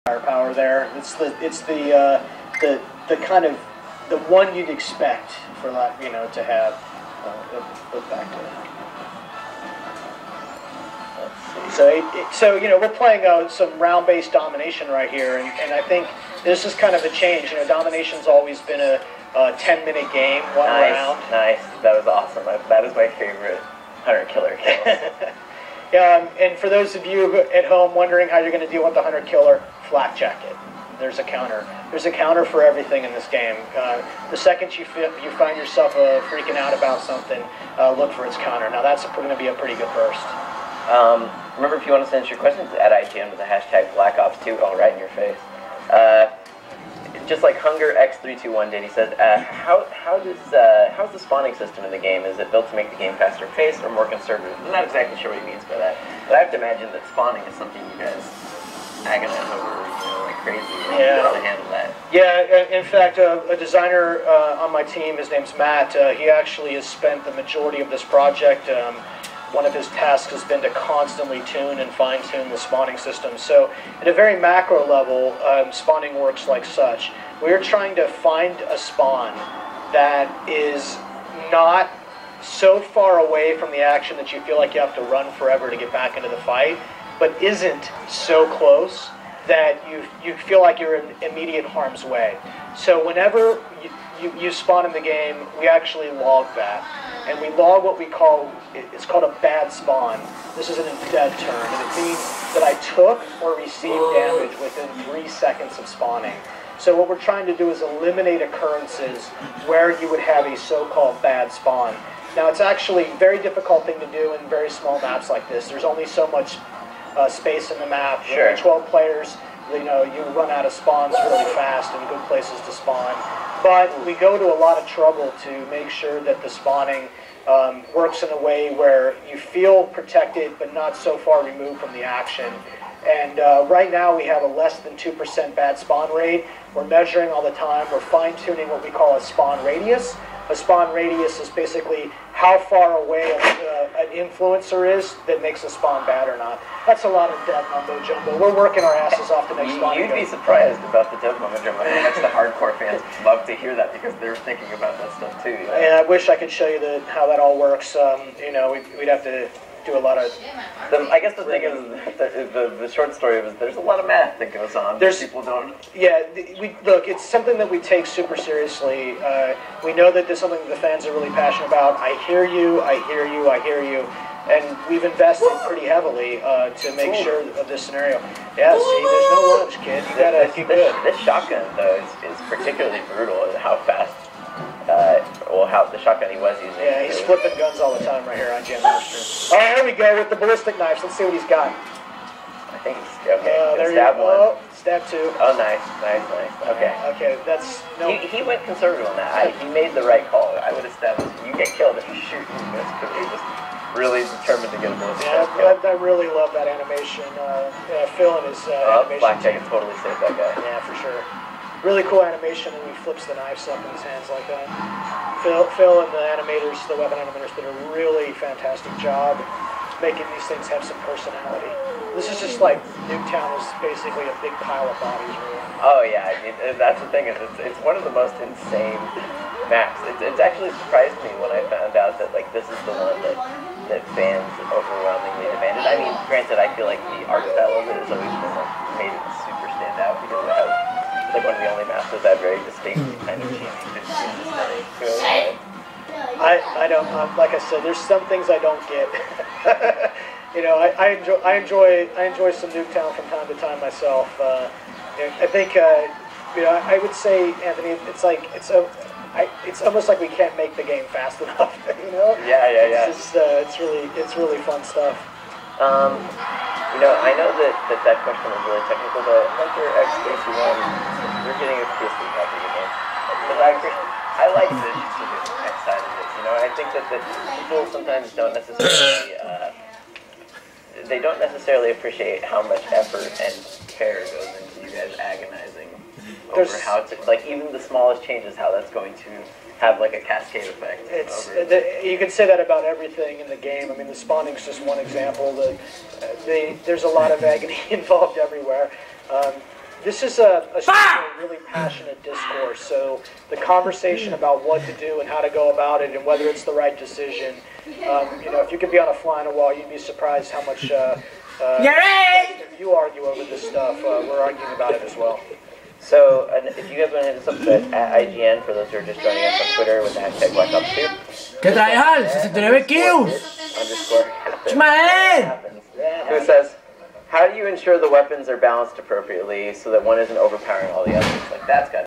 firepower there. It's the kind of the one you'd expect for that, you know, to have. Look back to it. So you know, we're playing some round-based domination right here, and I think this is kind of a change. You know, domination's always been a 10-minute game, one round. Nice, that was awesome. That is my favorite hunter-killer kills. And for those of you at home wondering how you're going to deal with the hunter-killer, flak jacket. There's a counter. There's a counter for everything in this game. The second you find yourself freaking out about something, look for its counter. Now that's going to be a pretty good burst. Remember, if you want to send us your questions, add IGN with the hashtag BlackOps2, all right in your face. Just like HungerX321 did, he says, how's the spawning system in the game? Is it built to make the game faster paced or more conservative? I'm not exactly sure what he means by that, but I have to imagine that spawning is something you guys agonize over, you know, like crazy. Yeah. How to handle that. Yeah, in fact, a designer on my team, his name's Matt, he actually has spent the majority of this project. One of his tasks has been to constantly tune and fine-tune the spawning system. So at a very macro level, spawning works like such. We're trying to find a spawn that is not so far away from the action that you feel like you have to run forever to get back into the fight, but isn't so close that you feel like you're in immediate harm's way. So whenever you spawn in the game, we actually log that. And we log what we call, it's called a bad spawn. This is an dead turn, and it means that I took or received damage within 3 seconds of spawning. So what we're trying to do is eliminate occurrences where you would have a so-called bad spawn. Now it's actually a very difficult thing to do in very small maps like this. There's only so much space in the map. Sure. With 12 players, you know, you run out of spawns really fast and good places to spawn. But we go to a lot of trouble to make sure that the spawning works in a way where you feel protected but not so far removed from the action. And right now we have a less than 2% bad spawn rate. We're measuring all the time. We're fine-tuning what we call a spawn radius. A spawn radius is basically how far away an influencer is that makes a spawn bad or not. That's a lot of dev mumbo jumbo. We're working our asses off to make spawn. You'd be surprised about the dev mumbo jumbo. How much the hardcore fans love to hear that because they're thinking about that stuff too. You know? And I wish I could show you how that all works. You know, we'd have to do a lot of... I guess the thing is, the short story was there's a lot of math that goes on. People don't... Yeah, look, it's something that we take super seriously. We know that there's something that the fans are really passionate about. I hear you, I hear you, I hear you. And we've invested pretty heavily to make sure of this scenario. Yeah, see, there's no lunch, kid. You gotta keep good. This shotgun, though, is particularly brutal in how fast... how the shotgun he was using. Yeah, he's flipping guns all the time right here on Jam Master. Oh, here we go with the ballistic knives. Let's see what he's got. I think he's okay. There you stab go. one. Stab two. Oh, nice. Okay. Okay, that's no. He went conservative on that. He made the right call. I would have stabbed him. You get killed if you shoot. That's because you're just really determined to get a ballistic kill. I really love that animation. Phil and his animation. Blackjack can totally save that guy. Yeah, for sure. Really cool animation when he flips the knives up in his hands like that. Phil and the animators, the weapon animators, did a really fantastic job making these things have some personality. This is just like Nuketown is basically a big pile of bodies, really. Oh yeah, I mean that's the thing is it's one of the most insane maps. It's actually surprised me when I found out that like this is the one that fans overwhelmingly demanded. I mean, granted, I feel like the art style of it has always been like made it super stand out because it has. Like one of the only maps that has very distinct kind of cheesy I don't like I said, there's some things I don't get. You know, I enjoy some Nuketown from time to time myself. I think you know, I would say, Anthony, it's like it's almost like we can't make the game fast enough. You know? Yeah. It's just, it's really fun stuff. You know, I know that question was really technical, but HungerX321, you're getting a PS3 copy again. Because I like the tech side of this. You know, I think that people sometimes don't necessarily appreciate how much effort and care goes into you guys agonizing over how to, like, even the smallest changes, how that's going to have like a cascade effect. You can say that about everything in the game. I mean, the spawning's just one example. There's a lot of agony involved everywhere. This is a really passionate discourse, so the conversation about what to do and how to go about it and whether it's the right decision, if you could be on a fly on a wall, you'd be surprised how much you argue over this stuff. We're arguing about it as well. So, if you guys want to hit us up at IGN, for those who are just joining us on Twitter with the hashtag BlackOps2. ¿Qué traes, Al? 69 kills. Who says, how do you ensure the weapons are balanced appropriately so that one isn't overpowering all the others? Like, that's got